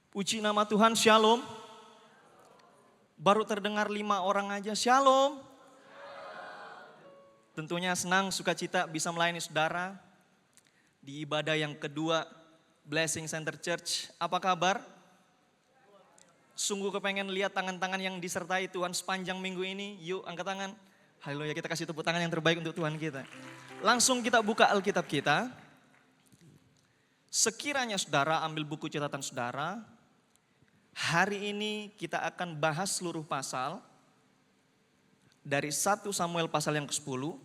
Puji nama Tuhan, shalom. Baru terdengar 5 orang aja, shalom. Tentunya senang, sukacita bisa melayani saudara di ibadah yang kedua Blessing Center Church. Apa kabar? Sungguh kepengen lihat tangan-tangan yang disertai Tuhan sepanjang minggu ini. Yuk angkat tangan. Haleluya, kita kasih tepuk tangan yang terbaik untuk Tuhan kita. Langsung kita buka Alkitab kita. Sekiranya saudara ambil buku catatan saudara, hari ini kita akan bahas seluruh pasal dari 1 Samuel pasal yang ke-10.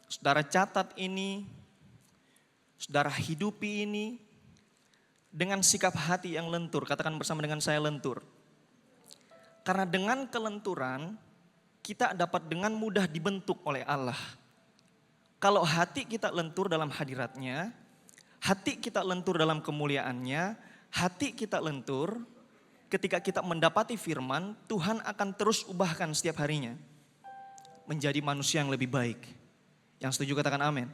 Saudara catat ini, saudara hidupi ini dengan sikap hati yang lentur. Katakan bersama dengan saya, lentur. Karena dengan kelenturan kita dapat dengan mudah dibentuk oleh Allah. Kalau hati kita lentur dalam hadiratnya, hati kita lentur dalam kemuliaannya, hati kita lentur ketika kita mendapati firman, Tuhan akan terus ubahkan setiap harinya menjadi manusia yang lebih baik. Yang setuju katakan amin.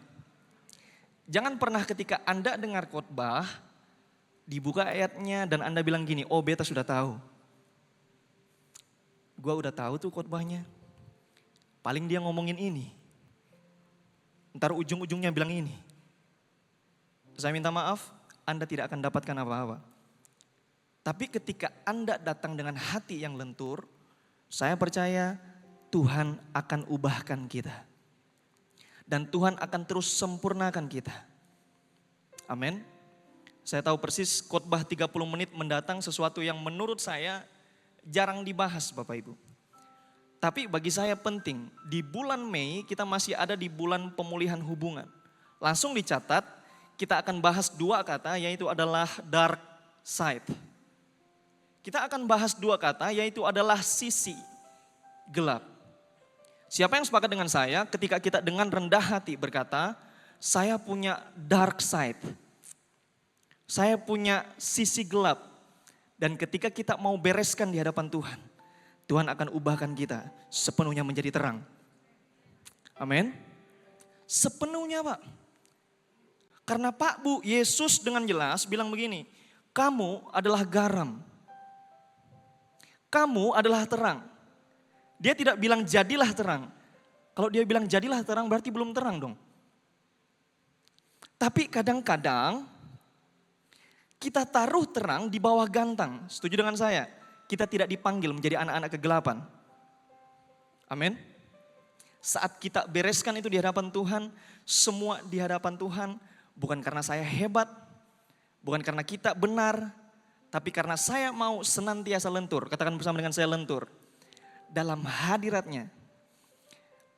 Jangan pernah ketika Anda dengar khotbah, dibuka ayatnya dan Anda bilang gini, oh beta sudah tahu. Gua udah tahu tuh khotbahnya. Paling dia ngomongin ini. Ntar ujung-ujungnya bilang ini. Saya minta maaf, Anda tidak akan dapatkan apa-apa. Tapi ketika Anda datang dengan hati yang lentur, saya percaya Tuhan akan ubahkan kita. Dan Tuhan akan terus sempurnakan kita. Amin. Saya tahu persis khotbah 30 menit mendatang sesuatu yang menurut saya jarang dibahas Bapak Ibu. Tapi bagi saya penting, di bulan Mei kita masih ada di bulan pemulihan hubungan. Langsung dicatat, kita akan bahas 2 kata yaitu adalah dark side. Kita akan bahas 2 kata yaitu adalah sisi gelap. Siapa yang sepakat dengan saya ketika kita dengan rendah hati berkata, saya punya dark side. Saya punya sisi gelap. Dan ketika kita mau bereskan di hadapan Tuhan, Tuhan akan ubahkan kita sepenuhnya menjadi terang. Amin. Sepenuhnya Pak. Karena Pak Bu, Yesus dengan jelas bilang begini, kamu adalah garam. Kamu adalah terang. Dia tidak bilang jadilah terang. Kalau dia bilang jadilah terang berarti belum terang dong. Tapi kadang-kadang kita taruh terang di bawah gantang. Setuju dengan saya? Kita tidak dipanggil menjadi anak-anak kegelapan. Amin. Saat kita bereskan itu di hadapan Tuhan, semua di hadapan Tuhan, bukan karena saya hebat, bukan karena kita benar, tapi karena saya mau senantiasa lentur. Katakan bersama dengan saya, lentur. Dalam hadiratnya.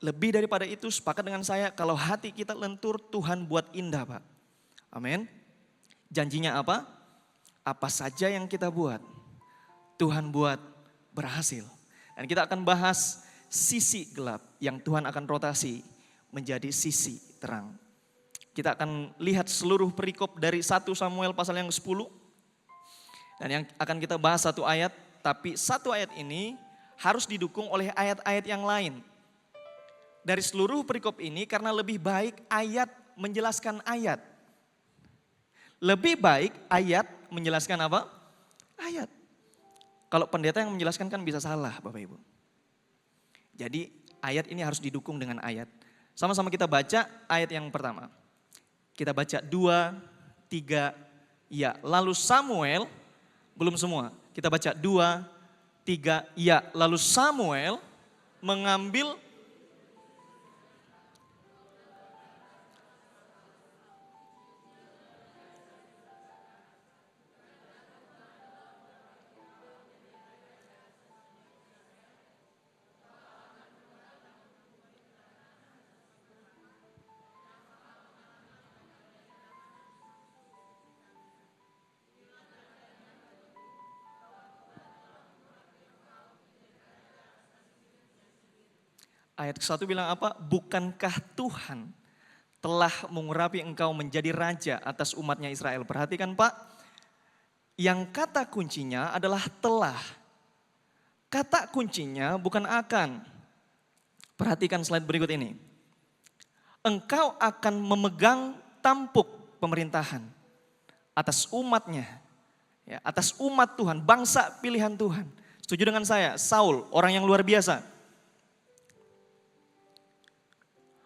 Lebih daripada itu, sepakat dengan saya, kalau hati kita lentur, Tuhan buat indah Pak. Amin. Janjinya apa? Apa saja yang kita buat, Tuhan buat berhasil. Dan kita akan bahas sisi gelap yang Tuhan akan rotasi menjadi sisi terang. Kita akan lihat seluruh perikop dari 1 Samuel pasal yang ke-10. Dan yang akan kita bahas 1 ayat, tapi 1 ayat ini harus didukung oleh ayat-ayat yang lain. Dari seluruh perikop ini karena lebih baik ayat menjelaskan ayat. Lebih baik ayat menjelaskan apa? Ayat. Kalau pendeta yang menjelaskan kan bisa salah Bapak Ibu. Jadi ayat ini harus didukung dengan ayat. Sama-sama kita baca ayat yang pertama. Kita baca 2, 3, ya. Lalu Samuel, belum semua. Kita baca 2, 3, ya. Lalu Samuel mengambil ayat ke-1 bilang apa? Bukankah Tuhan telah mengurapi engkau menjadi raja atas umatnya Israel? Perhatikan Pak, yang kata kuncinya adalah telah. Kata kuncinya bukan akan. Perhatikan slide berikut ini. Engkau akan memegang tampuk pemerintahan atas umatnya Ya, atas umat Tuhan, bangsa pilihan Tuhan. Setuju dengan saya, Saul orang yang luar biasa.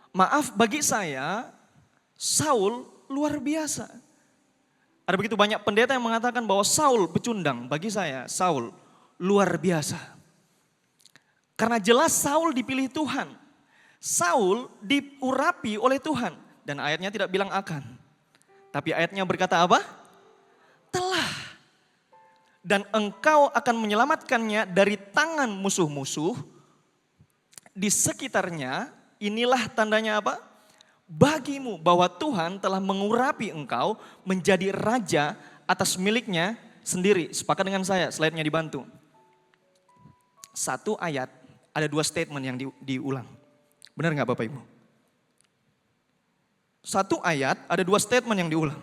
Maaf, bagi saya Saul luar biasa. Ada begitu banyak pendeta yang mengatakan bahwa Saul pecundang. Bagi saya Saul luar biasa. Karena jelas Saul dipilih Tuhan. Saul diurapi oleh Tuhan. Dan ayatnya tidak bilang akan. Tapi ayatnya berkata apa? Telah. Dan engkau akan menyelamatkannya dari tangan musuh-musuh di sekitarnya. Inilah tandanya apa? Bagimu bahwa Tuhan telah mengurapi engkau menjadi raja atas miliknya sendiri. Sepakat dengan saya, slide-nya dibantu. Satu ayat, ada dua statement yang diulang. Benar nggak Bapak Ibu? Satu ayat, ada dua statement yang diulang.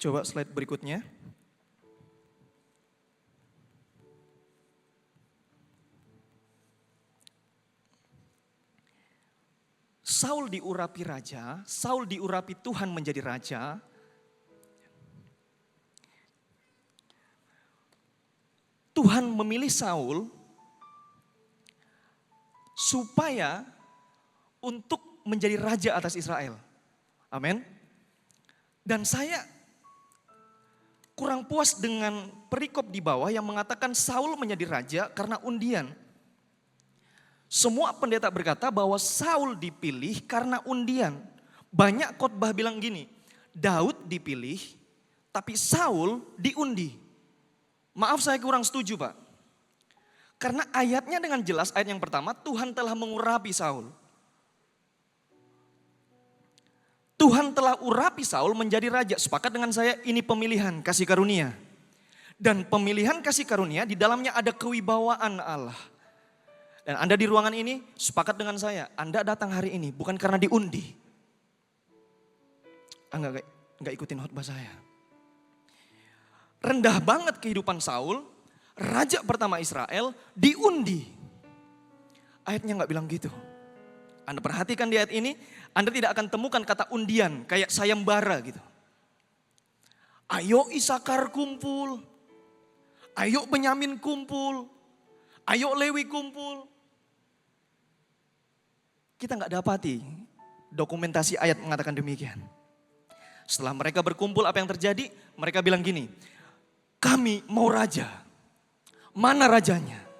Coba slide berikutnya. Saul diurapi raja, Saul diurapi Tuhan menjadi raja. Tuhan memilih Saul supaya untuk menjadi raja atas Israel. Amin. Dan saya kurang puas dengan perikop di bawah yang mengatakan Saul menjadi raja karena undian. Semua pendeta berkata bahwa Saul dipilih karena undian. Banyak khotbah bilang gini, Daud dipilih tapi Saul diundi. Maaf saya kurang setuju Pak. Karena ayatnya dengan jelas, ayat yang pertama, Tuhan telah mengurapi Saul. Tuhan telah urapi Saul menjadi raja. Sepakat dengan saya, ini pemilihan kasih karunia. Dan pemilihan kasih karunia di dalamnya ada kewibawaan Allah. Dan Anda di ruangan ini sepakat dengan saya, Anda datang hari ini bukan karena diundi. Enggak ikutin khotbah saya. Rendah banget kehidupan Saul, raja pertama Israel, diundi. Ayatnya enggak bilang gitu. Anda perhatikan di ayat ini, Anda tidak akan temukan kata undian, kayak sayembara gitu. Ayo Isakar kumpul, ayo Benyamin kumpul, ayo Lewi kumpul. Kita nggak dapati dokumentasi ayat mengatakan demikian. Setelah mereka berkumpul apa yang terjadi? Mereka bilang gini, kami mau raja, mana rajanya?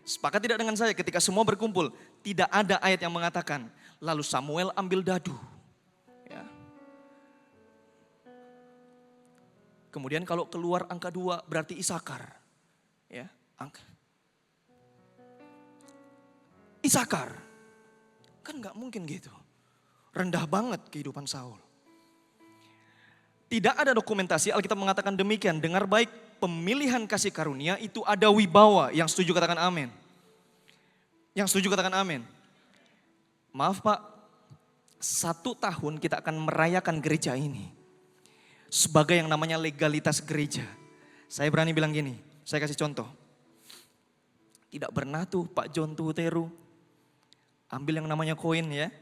Sepakat tidak dengan saya ketika semua berkumpul, tidak ada ayat yang mengatakan, lalu Samuel ambil dadu. Ya. Kemudian kalau keluar angka 2 berarti Isakar. Ya, angka. Isakar. Kan gak mungkin gitu. Rendah banget kehidupan Saul. Tidak ada dokumentasi Alkitab mengatakan demikian. Dengar baik, pemilihan kasih karunia itu ada wibawa. Yang setuju katakan amin. Yang setuju katakan amin. Maaf Pak, 1 tahun kita akan merayakan gereja ini. Sebagai yang namanya legalitas gereja. Saya berani bilang gini, saya kasih contoh. Tidak pernah tuh Pak John Tuteru ambil yang namanya koin ya.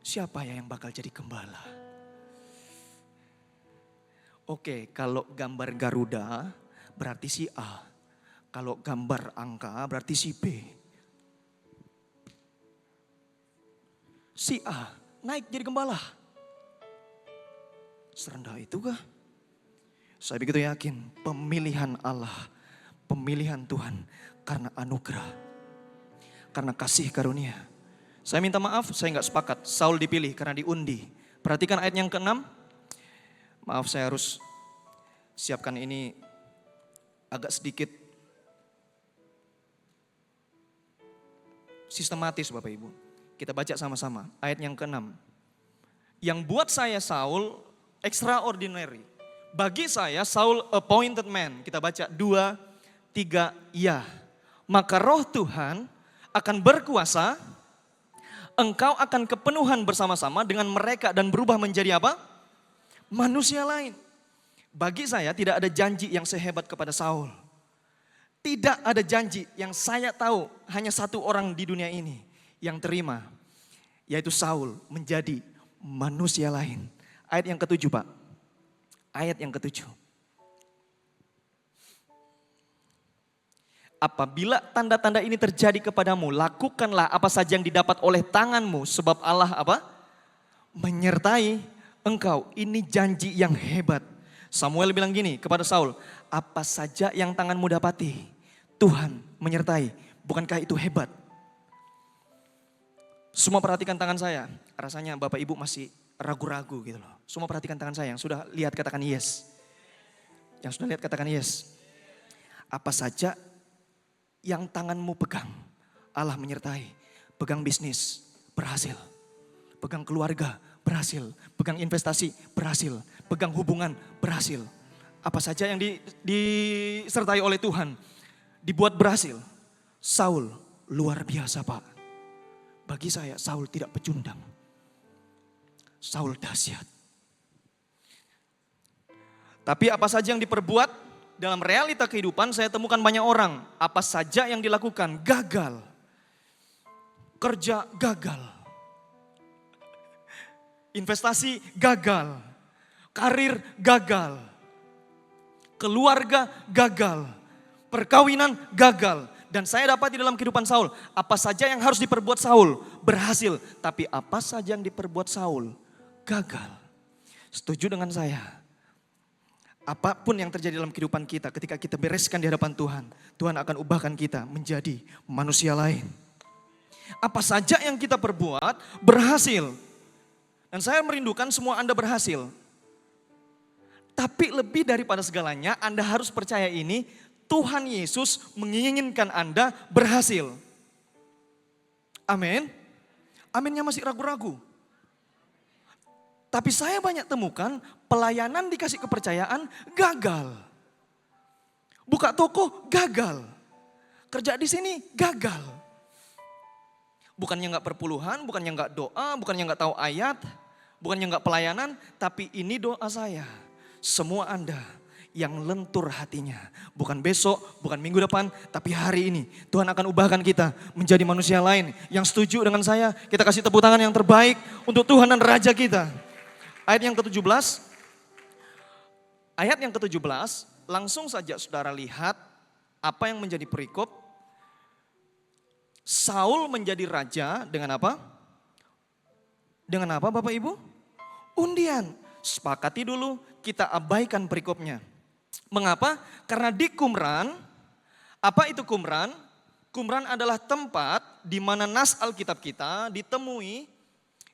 Siapa ya yang bakal jadi gembala? Oke, kalau gambar Garuda berarti si A. Kalau gambar angka berarti si B. Si A naik jadi gembala. Serendah itu kah? Saya begitu yakin pemilihan Allah, pemilihan Tuhan karena anugerah, karena kasih karunia. Saya minta maaf, saya nggak sepakat. Saul dipilih karena diundi. Perhatikan ayat yang ke-6. Maaf saya harus siapkan ini agak sedikit sistematis Bapak Ibu. Kita baca sama-sama ayat yang ke-6. Yang buat saya Saul extraordinary. Bagi saya Saul appointed man. Kita baca 2, 3, ya. Maka roh Tuhan akan berkuasa, engkau akan kepenuhan bersama-sama dengan mereka dan berubah menjadi apa? Manusia lain. Bagi saya tidak ada janji yang sehebat kepada Saul. Tidak ada janji yang saya tahu hanya satu orang di dunia ini yang terima. Yaitu Saul menjadi manusia lain. Ayat yang ke-7 Pak. Ayat yang ke-7. Apabila tanda-tanda ini terjadi kepadamu, lakukanlah apa saja yang didapat oleh tanganmu. Sebab Allah apa? Menyertai engkau. Ini janji yang hebat. Samuel bilang gini kepada Saul, apa saja yang tanganmu dapati, Tuhan menyertai. Bukankah itu hebat? Semua perhatikan tangan saya. Rasanya Bapak Ibu masih ragu-ragu gitu loh. Semua perhatikan tangan saya. Yang sudah lihat katakan yes. Yang sudah lihat katakan yes. Apa saja yang tanganmu pegang, Allah menyertai. Pegang bisnis, berhasil. Pegang keluarga, berhasil. Pegang investasi, berhasil. Pegang hubungan, berhasil. Apa saja yang disertai oleh Tuhan, dibuat berhasil. Saul luar biasa Pak. Bagi saya Saul tidak pecundang. Saul dahsyat. Tapi apa saja yang diperbuat dalam realita kehidupan, saya temukan banyak orang. Apa saja yang dilakukan gagal. Kerja gagal. Investasi gagal. Karir gagal. Keluarga gagal. Perkawinan gagal. Dan saya dapat di dalam kehidupan Saul, apa saja yang harus diperbuat Saul berhasil. Tapi apa saja yang diperbuat Saul gagal. Setuju dengan saya? Apapun yang terjadi dalam kehidupan kita, ketika kita bereskan di hadapan Tuhan, Tuhan akan ubahkan kita menjadi manusia lain. Apa saja yang kita perbuat berhasil. Dan saya merindukan semua Anda berhasil. Tapi lebih daripada segalanya, Anda harus percaya ini, Tuhan Yesus menginginkan Anda berhasil. Amin. Aminnya masih ragu-ragu. Tapi saya banyak temukan pelayanan dikasih kepercayaan gagal. Buka toko gagal. Kerja di sini gagal. Bukannya nggak perpuluhan, bukannya nggak doa, bukannya nggak tahu ayat, bukannya nggak pelayanan, tapi ini doa saya. Semua Anda yang lentur hatinya. Bukan besok, bukan minggu depan, tapi hari ini. Tuhan akan ubahkan kita menjadi manusia lain. Yang setuju dengan saya, kita kasih tepuk tangan yang terbaik untuk Tuhan dan Raja kita. Ayat yang ke-17. Ayat yang ke-17, langsung saja saudara lihat apa yang menjadi perikop. Saul menjadi raja dengan apa? Dengan apa Bapak Ibu? Undian. Sepakati dulu, kita abaikan perikopnya. Mengapa? Karena di Qumran, apa itu Qumran? Qumran adalah tempat di mana nas Alkitab kita ditemui.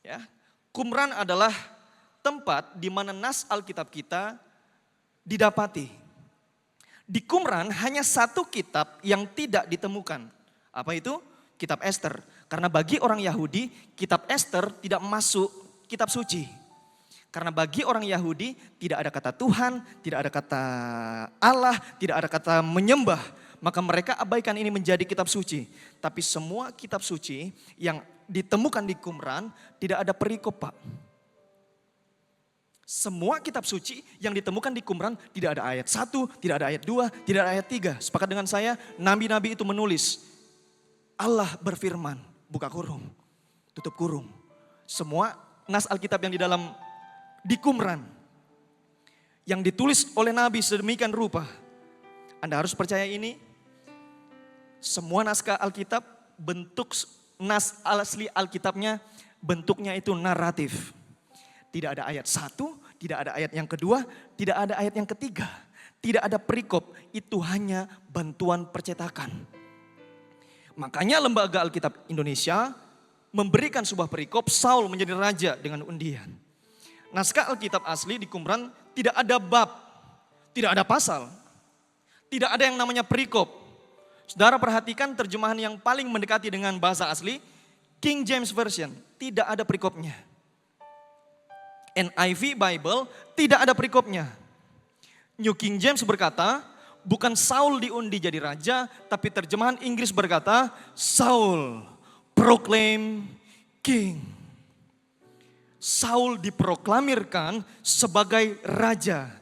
Ya, Qumran adalah tempat di mana nas Alkitab kita didapati. Di Qumran hanya satu kitab yang tidak ditemukan. Apa itu? Kitab Ester. Karena bagi orang Yahudi, kitab Ester tidak masuk kitab suci. Karena bagi orang Yahudi tidak ada kata Tuhan, tidak ada kata Allah, tidak ada kata menyembah. Maka mereka abaikan ini menjadi kitab suci. Tapi semua kitab suci yang ditemukan di Qumran tidak ada perikop Pak. Semua kitab suci yang ditemukan di Qumran tidak ada ayat 1, tidak ada ayat 2, tidak ada ayat 3. Sepakat dengan saya, nabi-nabi itu menulis. Allah berfirman, buka kurung, tutup kurung. Semua nas Alkitab yang di Qumran yang ditulis oleh Nabi sedemikian rupa. Anda harus percaya ini. Semua naskah Alkitab bentuk nas asli Alkitabnya bentuknya itu naratif. Tidak ada ayat 1, tidak ada ayat yang kedua, tidak ada ayat yang ketiga. Tidak ada perikop, itu hanya bantuan percetakan. Makanya Lembaga Alkitab Indonesia memberikan sebuah perikop Saul menjadi raja dengan undian. Naskah Alkitab asli di Qumran tidak ada bab, tidak ada pasal, tidak ada yang namanya perikop. Saudara perhatikan terjemahan yang paling mendekati dengan bahasa asli, King James Version tidak ada perikopnya. NIV Bible tidak ada perikopnya. New King James berkata, bukan Saul diundi jadi raja, tapi terjemahan Inggris berkata, Saul proclaim king. Saul diproklamirkan sebagai raja.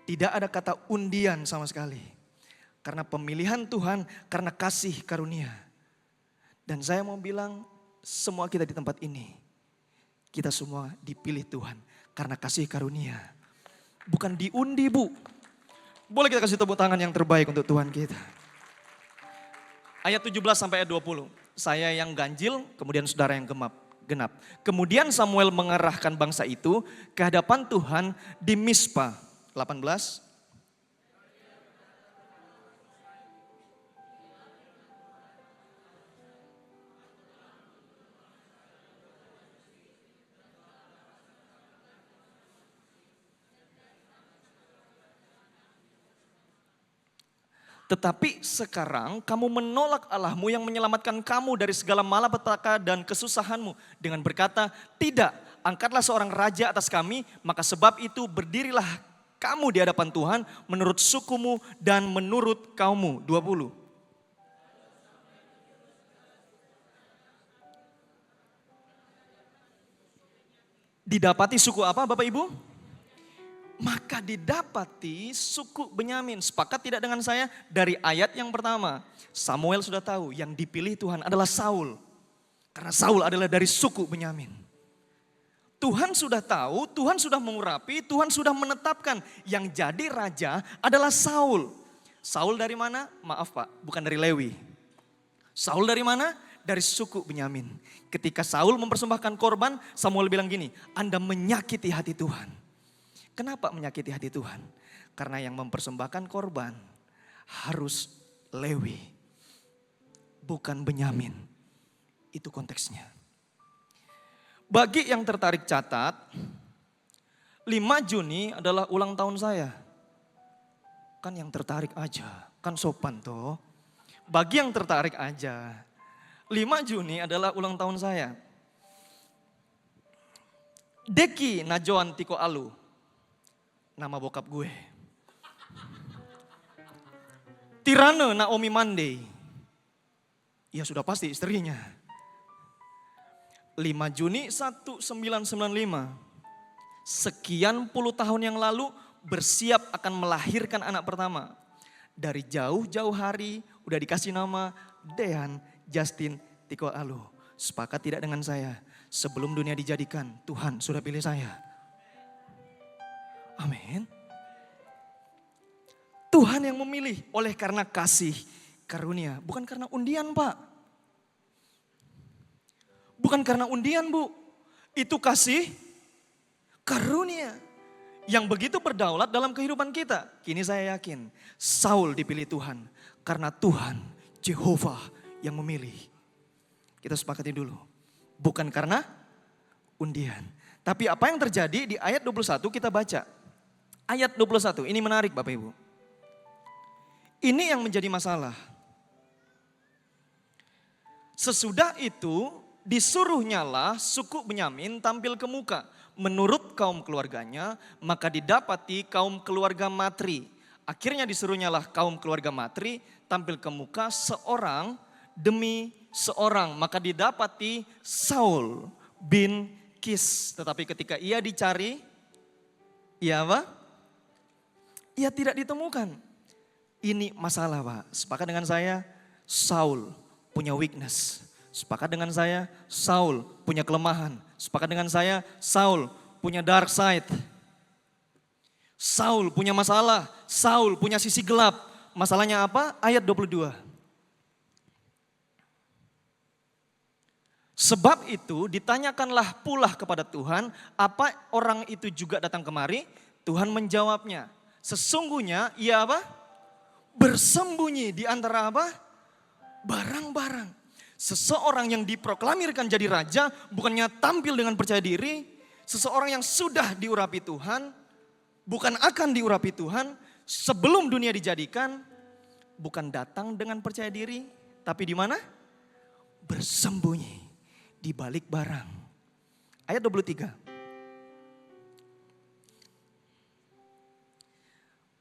Tidak ada kata undian sama sekali. Karena pemilihan Tuhan, karena kasih karunia. Dan saya mau bilang, semua kita di tempat ini, kita semua dipilih Tuhan karena kasih karunia. Bukan diundi, Bu. Boleh kita kasih tepuk tangan yang terbaik untuk Tuhan kita. Ayat 17 sampai ayat 20. Saya yang ganjil, kemudian saudara yang genap. Kemudian Samuel mengarahkan bangsa itu ke hadapan Tuhan di Mispa. 18. Tetapi sekarang kamu menolak Allahmu yang menyelamatkan kamu dari segala malapetaka dan kesusahanmu. Dengan berkata, tidak, angkatlah seorang raja atas kami, maka sebab itu berdirilah kamu di hadapan Tuhan menurut sukumu dan menurut kaummu. 20. Didapati suku apa Bapak Ibu? Maka didapati suku Benyamin. Sepakat tidak dengan saya? Dari ayat yang pertama, Samuel sudah tahu yang dipilih Tuhan adalah Saul. Karena Saul adalah dari suku Benyamin. Tuhan sudah tahu, Tuhan sudah mengurapi, Tuhan sudah menetapkan yang jadi raja adalah Saul. Saul dari mana? Maaf Pak, bukan dari Lewi. Saul dari mana? Dari suku Benyamin. Ketika Saul mempersembahkan korban, Samuel bilang gini, Anda menyakiti hati Tuhan. Kenapa menyakiti hati Tuhan? Karena yang mempersembahkan korban harus Lewi, bukan Benyamin. Itu konteksnya. Bagi yang tertarik catat, 5 Juni adalah ulang tahun saya. Kan yang tertarik aja, kan sopan toh. Bagi yang tertarik aja, 5 Juni adalah ulang tahun saya. Deki Najoan Tiko Alu. Nama bokap gue. Tirane Naomi Mande. Ya sudah pasti istrinya. 5 Juni 1995. Sekian puluh tahun yang lalu bersiap akan melahirkan anak pertama. Dari jauh-jauh hari udah dikasih nama Dean Justin Tiko Alu. Sepakat tidak dengan saya? Sebelum dunia dijadikan, Tuhan sudah pilih saya. Amin. Tuhan yang memilih oleh karena kasih karunia. Bukan karena undian Pak. Bukan karena undian Bu. Itu kasih karunia. Yang begitu berdaulat dalam kehidupan kita. Kini saya yakin Saul dipilih Tuhan. Karena Tuhan Jehovah yang memilih. Kita sepakati dulu. Bukan karena undian. Tapi apa yang terjadi di ayat 21 kita baca. Ayat 21, ini menarik Bapak Ibu. Ini yang menjadi masalah. Sesudah itu disuruhnyalah suku Benyamin tampil ke muka. Menurut kaum keluarganya, maka didapati kaum keluarga Matri. Akhirnya disuruhnyalah kaum keluarga Matri tampil ke muka seorang demi seorang. Maka didapati Saul bin Kis. Tetapi ketika ia dicari, ia apa? Ia tidak ditemukan. Ini masalah Pak. Sepakat dengan saya, Saul punya weakness. Sepakat dengan saya, Saul punya kelemahan. Sepakat dengan saya, Saul punya dark side. Saul punya masalah. Saul punya sisi gelap. Masalahnya apa? Ayat 22. Sebab itu ditanyakanlah pula kepada Tuhan, apa orang itu juga datang kemari? Tuhan menjawabnya. Sesungguhnya ia apa? Bersembunyi di antara apa? Barang-barang. Seseorang yang diproklamirkan jadi raja bukannya tampil dengan percaya diri. Seseorang yang sudah diurapi Tuhan, bukan akan diurapi Tuhan. Sebelum dunia dijadikan, bukan datang dengan percaya diri. Tapi di mana? Bersembunyi di balik barang. Ayat 23.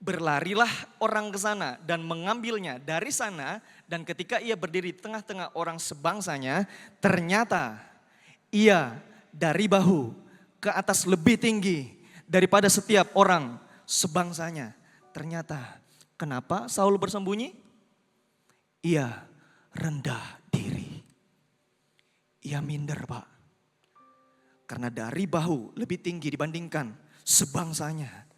Berlarilah orang ke sana dan mengambilnya dari sana, dan ketika ia berdiri di tengah-tengah orang sebangsanya, ternyata ia dari bahu ke atas lebih tinggi daripada setiap orang sebangsanya. Ternyata kenapa Saul bersembunyi? Ia rendah diri. Ia minder, Pak. Karena dari bahu lebih tinggi dibandingkan sebangsanya.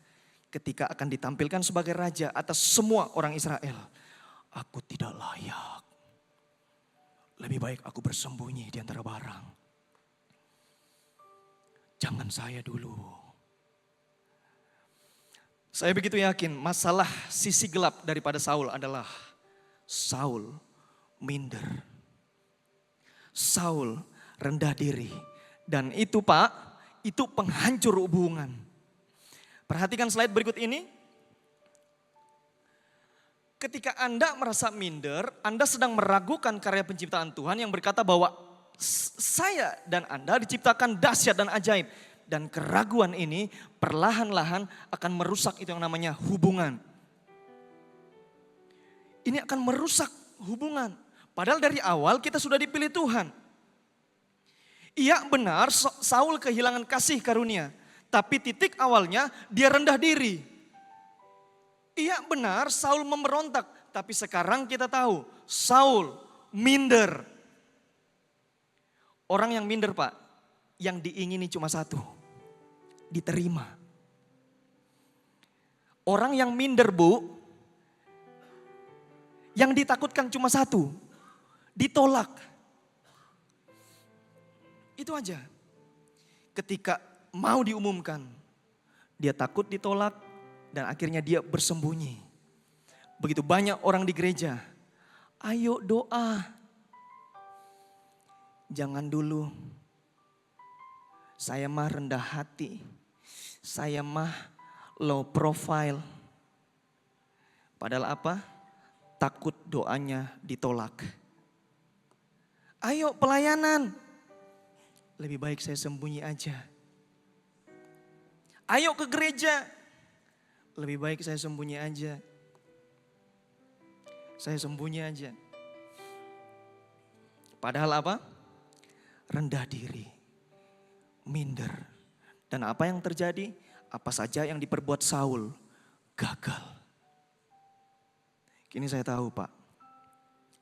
Ketika akan ditampilkan sebagai raja atas semua orang Israel. Aku tidak layak. Lebih baik aku bersembunyi di antara barang. Jangan saya dulu. Saya begitu yakin masalah sisi gelap daripada Saul adalah Saul minder. Saul rendah diri. Dan itu Pak, itu penghancur hubungan. Perhatikan slide berikut ini. Ketika Anda merasa minder, Anda sedang meragukan karya penciptaan Tuhan yang berkata bahwa saya dan Anda diciptakan dahsyat dan ajaib. Dan keraguan ini perlahan-lahan akan merusak itu yang namanya hubungan. Ini akan merusak hubungan. Padahal dari awal kita sudah dipilih Tuhan. Iya benar Saul kehilangan kasih karunia. Tapi titik awalnya dia rendah diri. Iya benar Saul memberontak. Tapi sekarang kita tahu Saul minder. Orang yang minder Pak, yang diingini cuma satu. Diterima. Orang yang minder Bu, yang ditakutkan cuma satu. Ditolak. Itu aja. Ketika mau diumumkan, dia takut ditolak dan akhirnya dia bersembunyi. Begitu banyak orang di gereja, ayo doa. Jangan dulu, saya mah rendah hati, saya mah low profile. Padahal apa? Takut doanya ditolak. Ayo pelayanan, lebih baik saya sembunyi aja. Ayo ke gereja. Lebih baik saya sembunyi aja. Saya sembunyi aja. Padahal apa? Rendah diri. Minder. Dan apa yang terjadi? Apa saja yang diperbuat Saul gagal. Kini saya tahu Pak.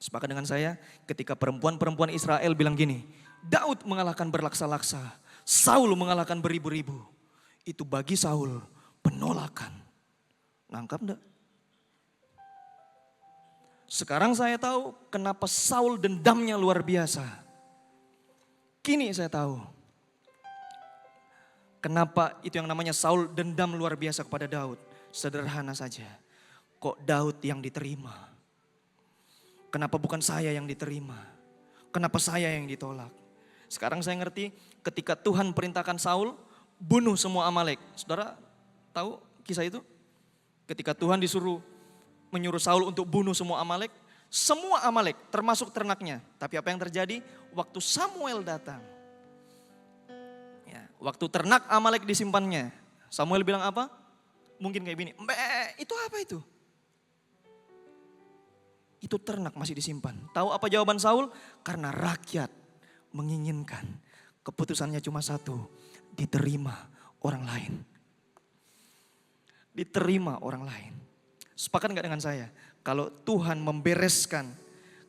Sepakat dengan saya ketika perempuan-perempuan Israel bilang gini. Daud mengalahkan berlaksa-laksa. Saul mengalahkan beribu-ribu. Itu bagi Saul penolakan. Nangkap enggak? Sekarang saya tahu kenapa Saul dendamnya luar biasa. Kini saya tahu. Kenapa itu yang namanya Saul dendam luar biasa kepada Daud. Sederhana saja. Kok Daud yang diterima? Kenapa bukan saya yang diterima? Kenapa saya yang ditolak? Sekarang saya ngerti ketika Tuhan perintahkan Saul bunuh semua Amalek. Saudara tahu kisah itu? Ketika Tuhan menyuruh Saul untuk bunuh semua Amalek. Semua Amalek termasuk ternaknya. Tapi apa yang terjadi? Waktu Samuel datang. Ya, waktu ternak Amalek disimpannya. Samuel bilang apa? Mungkin kayak gini. Itu apa itu? Itu ternak masih disimpan. Tahu apa jawaban Saul? Karena rakyat menginginkan. Keputusannya cuma satu. Diterima orang lain. Diterima orang lain. Sepakat gak dengan saya? Kalau Tuhan membereskan,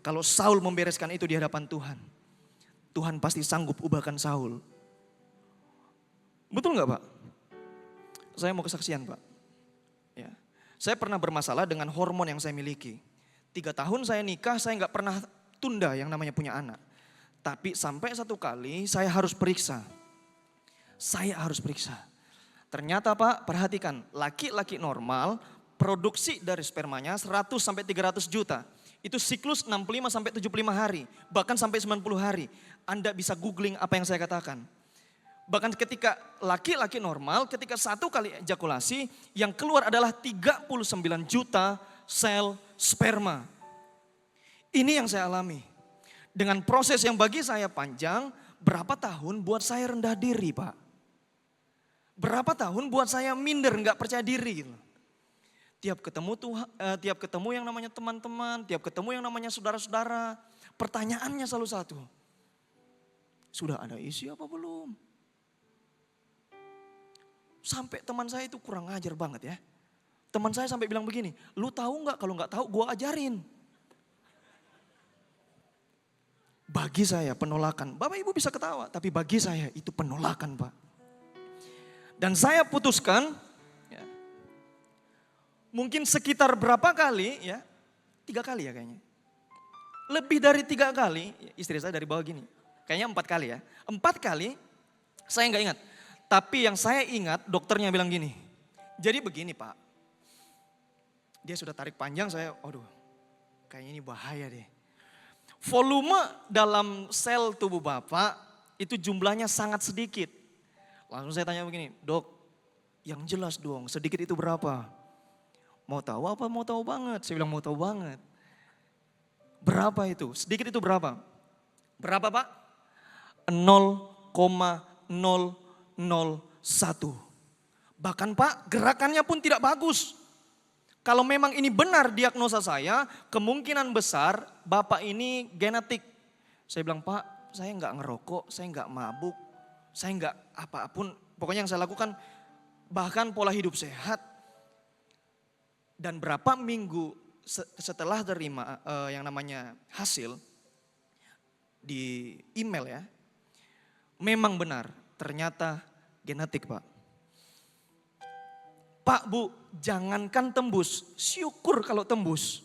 kalau Saul membereskan itu di hadapan Tuhan, Tuhan pasti sanggup ubahkan Saul. Betul gak Pak? Saya mau kesaksian Pak. Ya. Saya pernah bermasalah dengan hormon yang saya miliki. 3 tahun saya nikah, saya gak pernah tunda yang namanya punya anak. Tapi sampai satu kali saya harus periksa. Saya harus periksa. Ternyata Pak, perhatikan, laki-laki normal produksi dari spermanya 100 sampai 300 juta. Itu siklus 65 sampai 75 hari, bahkan sampai 90 hari. Anda bisa googling apa yang saya katakan. Bahkan ketika laki-laki normal, ketika satu kali ejakulasi, yang keluar adalah 39 juta sel sperma. Ini yang saya alami. Dengan proses yang bagi saya panjang, berapa tahun buat saya rendah diri, Pak. Berapa tahun buat saya minder, nggak percaya diri gitu. Tiap ketemu Tuhan, tiap ketemu yang namanya teman-teman, tiap ketemu yang namanya saudara-saudara, pertanyaannya selalu satu. Sudah ada isi apa belum? Sampai teman saya itu kurang ajar banget ya. Teman saya sampai bilang begini, lu tahu nggak, kalau nggak tahu gua ajarin. Bagi saya penolakan, Bapak Ibu bisa ketawa, tapi bagi saya itu penolakan, Pak. Dan saya putuskan, ya, mungkin sekitar berapa kali ya, 3 kali ya kayaknya. Lebih dari 3 kali, istri saya dari bawah gini, kayaknya 4 kali ya. 4 kali, saya nggak ingat. Tapi yang saya ingat dokternya bilang gini, jadi begini Pak. Dia sudah tarik panjang, saya, aduh kayaknya ini bahaya deh. Volume dalam sel tubuh Bapak itu jumlahnya sangat sedikit. Langsung saya tanya begini, dok yang jelas dong sedikit itu berapa? Mau tahu apa mau tahu banget? Saya bilang mau tahu banget. Berapa itu? Sedikit itu berapa? Berapa Pak? 0,001. Bahkan Pak gerakannya pun tidak bagus. Kalau memang ini benar diagnosa saya, kemungkinan besar Bapak ini genetik. Saya bilang, Pak, saya nggak ngerokok, saya nggak mabuk, saya nggak apapun. Pokoknya yang saya lakukan, bahkan pola hidup sehat. Dan berapa minggu setelah terima yang namanya hasil di email ya, memang benar, ternyata genetik Pak. Pak, Bu, jangankan tembus, syukur kalau tembus.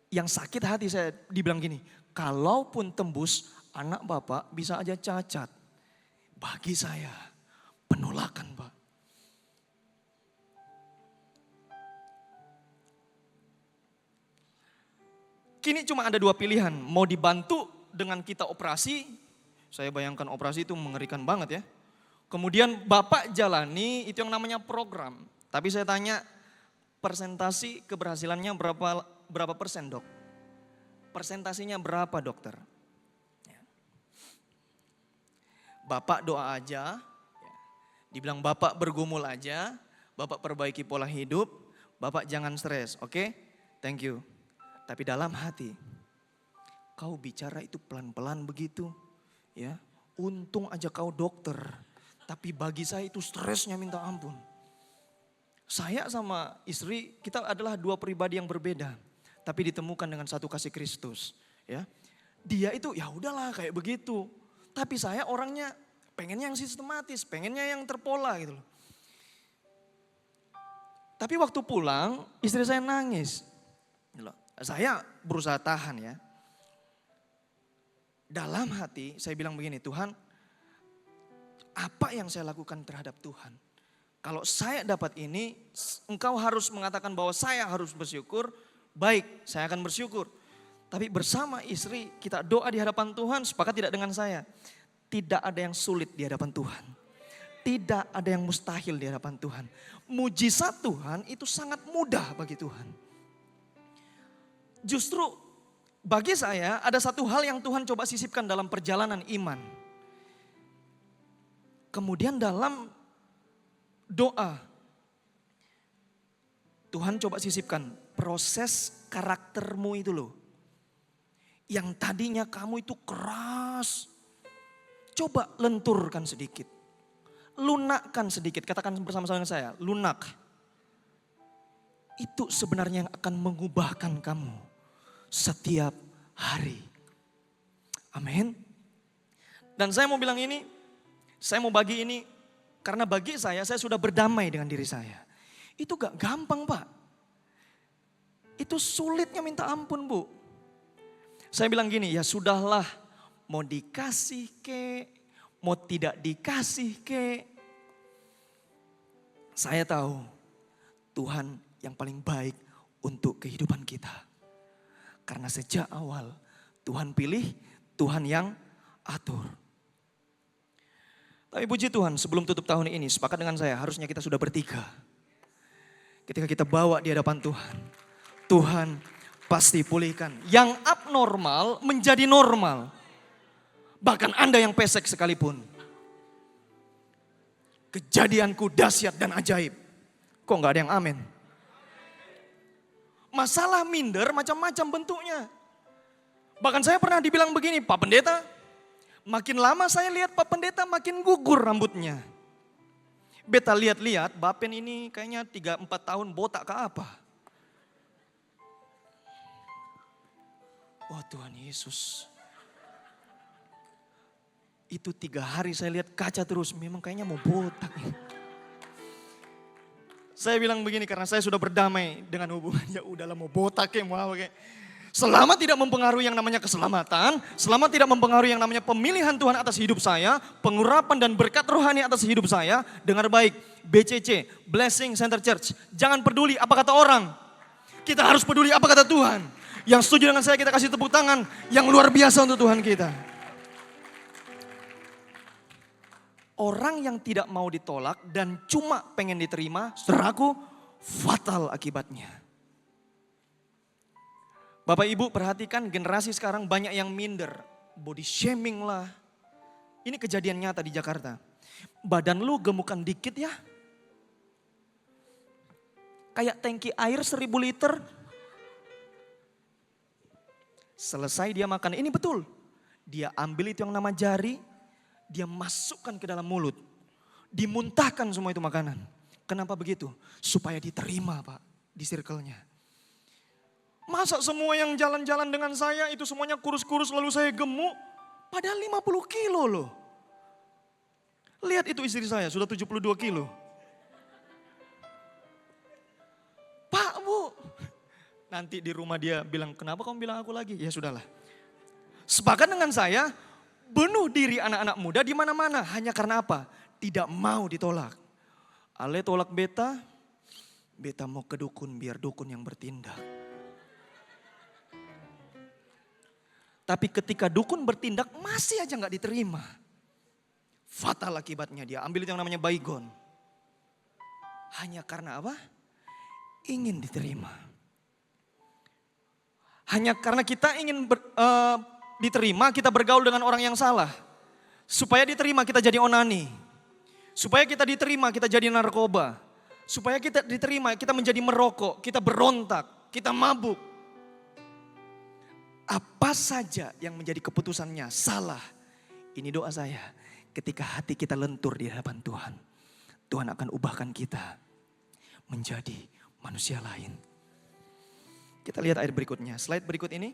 Yang sakit hati saya dibilang gini, kalaupun tembus anak Bapak bisa aja cacat. Bagi saya penolakan Pak. Kini cuma ada 2 pilihan, mau dibantu dengan kita operasi, saya bayangkan operasi itu mengerikan banget ya. Kemudian Bapak jalani itu yang namanya program. Tapi saya tanya persentasi keberhasilannya berapa persen dok? Persentasinya berapa dokter? Bapak doa aja, dibilang Bapak bergumul aja, Bapak perbaiki pola hidup, Bapak jangan stres, oke? Thank you. Tapi dalam hati, kau bicara itu pelan-pelan begitu, ya. Untung aja kau dokter. Tapi bagi saya itu stresnya minta ampun. Saya sama istri kita adalah 2 pribadi yang berbeda. Tapi ditemukan dengan satu kasih Kristus. Ya, dia itu ya udahlah kayak begitu. Tapi saya orangnya pengennya yang sistematis, pengennya yang terpola gitu loh. Tapi waktu pulang istri saya nangis. Saya berusaha tahan ya. Dalam hati saya bilang begini, Tuhan, apa yang saya lakukan terhadap Tuhan? Kalau saya dapat ini, engkau harus mengatakan bahwa saya harus bersyukur, baik saya akan bersyukur. Tapi bersama istri kita doa di hadapan Tuhan, sepakat tidak dengan saya? Tidak ada yang sulit di hadapan Tuhan. Tidak ada yang mustahil di hadapan Tuhan. Mujizat Tuhan itu sangat mudah bagi Tuhan. Justru bagi saya ada satu hal yang Tuhan coba sisipkan dalam perjalanan iman. Kemudian dalam doa, Tuhan coba sisipkan proses karaktermu itu loh. Yang tadinya kamu itu keras, coba lenturkan sedikit. Lunakkan sedikit, katakan bersama-sama dengan saya, lunak. Itu sebenarnya yang akan mengubahkan kamu setiap hari. Amin. Dan saya mau bilang ini, saya mau bagi ini karena bagi saya sudah berdamai dengan diri saya. Itu gak gampang Pak. Itu sulitnya minta ampun Bu. Saya bilang gini, ya sudahlah mau dikasih ke, mau tidak dikasih ke. Saya tahu Tuhan yang paling baik untuk kehidupan kita. Karena sejak awal Tuhan pilih, Tuhan yang atur. Tapi puji Tuhan sebelum tutup tahun ini sepakat dengan saya harusnya kita sudah bertiga. Ketika kita bawa di hadapan Tuhan, Tuhan pasti pulihkan. Yang abnormal menjadi normal. Bahkan Anda yang pesek sekalipun. Kejadianku dahsyat dan ajaib. Kok nggak ada yang amin? Masalah minder macam-macam bentuknya. Bahkan saya pernah dibilang begini, Pak Pendeta, makin lama saya lihat Pak Pendeta makin gugur rambutnya. Beta lihat-lihat, Bapen ini kayaknya 3-4 tahun botak ke apa. Oh Tuhan Yesus. Itu 3 hari saya lihat kaca terus, memang kayaknya mau botak. Saya bilang begini karena saya sudah berdamai dengan hubungan, ya udahlah mau botak ya mau apa kayak. Selama tidak mempengaruhi yang namanya keselamatan, selama tidak mempengaruhi yang namanya pemilihan Tuhan atas hidup saya, pengurapan dan berkat rohani atas hidup saya, dengar baik, BCC, Blessing Center Church, jangan peduli apa kata orang. Kita harus peduli apa kata Tuhan. Yang setuju dengan saya kita kasih tepuk tangan yang luar biasa untuk Tuhan kita. Orang yang tidak mau ditolak dan cuma pengen diterima, saudaraku, fatal akibatnya. Bapak Ibu perhatikan generasi sekarang banyak yang minder, body shaming lah. Ini kejadian nyata di Jakarta. Badan lu gemukan dikit ya. Kayak tangki air 1000 liter. Selesai dia makan, ini betul. Dia ambil itu yang nama jari, dia masukkan ke dalam mulut. Dimuntahkan semua itu makanan. Kenapa begitu? Supaya diterima Pak di circle-nya. Masa semua yang jalan-jalan dengan saya itu semuanya kurus-kurus lalu saya gemuk? Padahal 50 kilo loh. Lihat itu istri saya sudah 72 kilo. Pak Bu, nanti di rumah dia bilang kenapa kamu bilang aku lagi? Ya sudahlah. Sepakat dengan saya, bunuh diri anak-anak muda di mana-mana hanya karena apa? Tidak mau ditolak. Ale tolak beta, beta mau ke dukun biar dukun yang bertindak. Tapi ketika dukun bertindak masih aja gak diterima. Fatal akibatnya dia ambil itu yang namanya baygon. Hanya karena apa? Ingin diterima. Hanya karena kita ingin diterima kita bergaul dengan orang yang salah. Supaya diterima kita jadi onani. Supaya kita diterima kita jadi narkoba. Supaya kita diterima kita menjadi merokok. Kita berontak, kita mabuk. Apa saja yang menjadi keputusannya salah. Ini doa saya. Ketika hati kita lentur di hadapan Tuhan. Tuhan akan ubahkan kita menjadi manusia lain. Kita lihat ayat berikutnya. Slide berikut ini.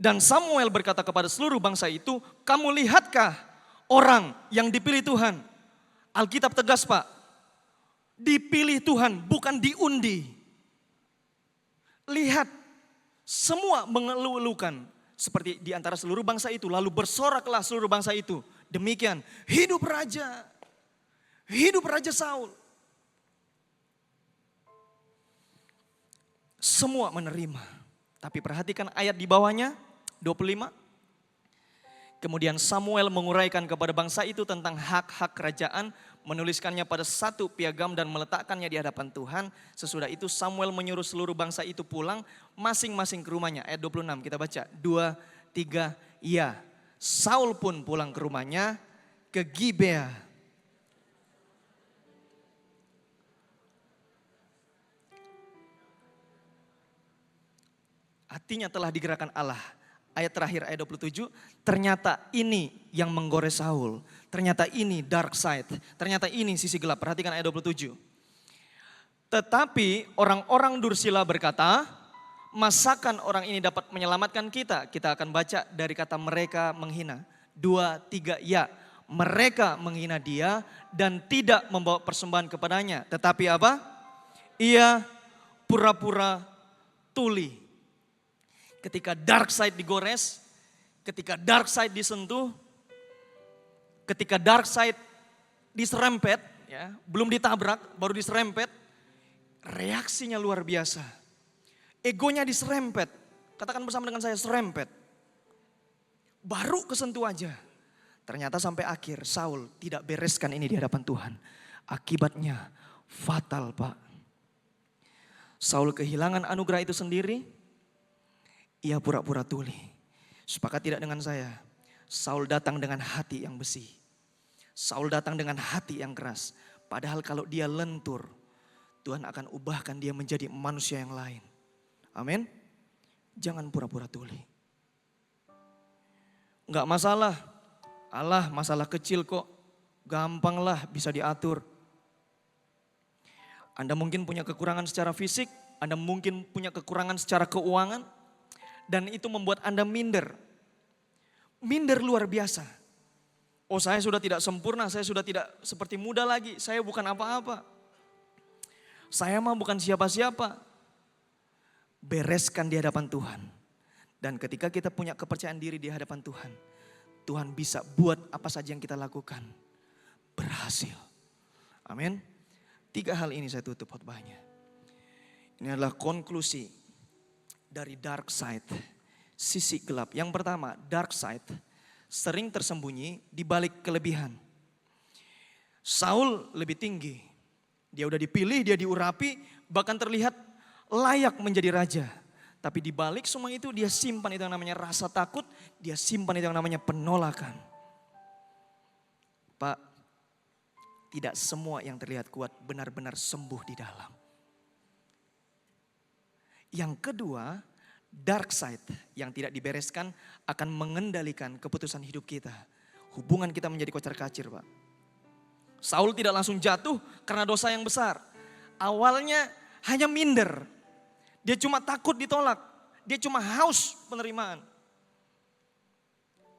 Dan Samuel berkata kepada seluruh bangsa itu. Kamu lihatkah orang yang dipilih Tuhan? Alkitab tegas Pak. Dipilih Tuhan bukan diundi. Lihat. Semua mengeluh-elukan seperti di antara seluruh bangsa itu. Lalu bersoraklah seluruh bangsa itu. Demikian hidup raja. Hidup Raja Saul. Semua menerima. Tapi perhatikan ayat di bawahnya 25. Kemudian Samuel menguraikan kepada bangsa itu tentang hak-hak kerajaan. Menuliskannya pada satu piagam dan meletakkannya di hadapan Tuhan. Sesudah itu Samuel menyuruh seluruh bangsa itu pulang masing-masing ke rumahnya. Ayat 26 kita baca. 2, 3, ya. Saul pun pulang ke rumahnya ke Gibea. Hatinya telah digerakkan Allah. Ayat terakhir ayat 27, ternyata ini yang menggores Saul. Ternyata ini dark side. Ternyata ini sisi gelap. Perhatikan ayat 27. Tetapi orang-orang Dursila berkata, masakan orang ini dapat menyelamatkan kita? Kita akan baca dari kata mereka menghina. 2, 3, ya. Mereka menghina dia dan tidak membawa persembahan kepadanya. Tetapi apa? Ia pura-pura tuli. Ketika dark side digores, ketika dark side disentuh, ketika dark side diserempet, ya, belum ditabrak, baru diserempet, reaksinya luar biasa. Egonya diserempet, katakan bersama dengan saya, serempet. Baru kesentuh aja. Ternyata sampai akhir Saul tidak bereskan ini di hadapan Tuhan. Akibatnya fatal Pak. Saul kehilangan anugerah itu sendiri. Ia pura-pura tuli. Sepakat tidak dengan saya? Saul datang dengan hati yang besi. Saul datang dengan hati yang keras. Padahal kalau dia lentur, Tuhan akan ubahkan dia menjadi manusia yang lain. Amin. Jangan pura-pura tuli. Enggak masalah. Allah masalah kecil kok. Gampanglah bisa diatur. Anda mungkin punya kekurangan secara fisik. Anda mungkin punya kekurangan secara keuangan. Dan itu membuat Anda minder. Minder luar biasa. Oh, saya sudah tidak sempurna, saya sudah tidak seperti muda lagi, saya bukan apa-apa. Saya mah bukan siapa-siapa. Bereskan di hadapan Tuhan. Dan ketika kita punya kepercayaan diri di hadapan Tuhan, Tuhan bisa buat apa saja yang kita lakukan berhasil. Amin. 3 hal ini saya tutup khotbahnya. Ini adalah konklusi dari dark side, sisi gelap. Yang pertama, dark side sering tersembunyi di balik kelebihan. Saul lebih tinggi. Dia udah dipilih, dia diurapi, bahkan terlihat layak menjadi raja. Tapi di balik semua itu dia simpan itu yang namanya rasa takut, dia simpan itu yang namanya penolakan. Pak, tidak semua yang terlihat kuat benar-benar sembuh di dalam. Yang kedua, dark side yang tidak dibereskan akan mengendalikan keputusan hidup kita. Hubungan kita menjadi kocar-kacir, Pak. Saul tidak langsung jatuh karena dosa yang besar. Awalnya hanya minder. Dia cuma takut ditolak. Dia cuma haus penerimaan.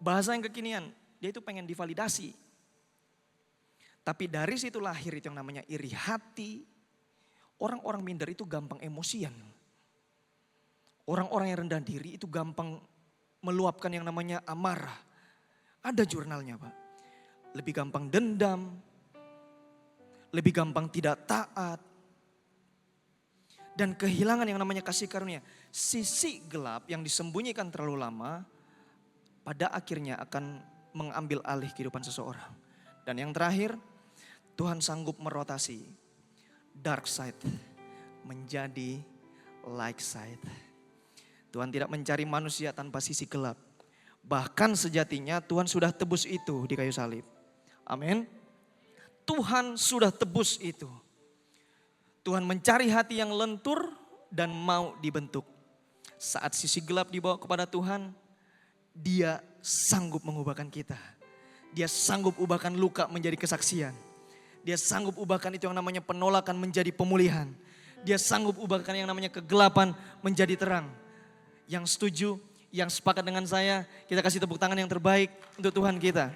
Bahasa yang kekinian, dia itu pengen divalidasi. Tapi dari situ lahir itu yang namanya iri hati. Orang-orang minder itu gampang emosian. Orang-orang yang rendah diri itu gampang meluapkan yang namanya amarah. Ada jurnalnya, Pak. Lebih gampang dendam. Lebih gampang tidak taat. Dan kehilangan yang namanya kasih karunia. Sisi gelap yang disembunyikan terlalu lama, pada akhirnya akan mengambil alih kehidupan seseorang. Dan yang terakhir, Tuhan sanggup merotasi dark side menjadi light side. Tuhan tidak mencari manusia tanpa sisi gelap. Bahkan sejatinya Tuhan sudah tebus itu di kayu salib. Amin. Tuhan sudah tebus itu. Tuhan mencari hati yang lentur dan mau dibentuk. Saat sisi gelap dibawa kepada Tuhan, Dia sanggup mengubahkan kita. Dia sanggup ubahkan luka menjadi kesaksian. Dia sanggup ubahkan itu yang namanya penolakan menjadi pemulihan. Dia sanggup ubahkan yang namanya kegelapan menjadi terang. Yang setuju, yang sepakat dengan saya, kita kasih tepuk tangan yang terbaik untuk Tuhan kita.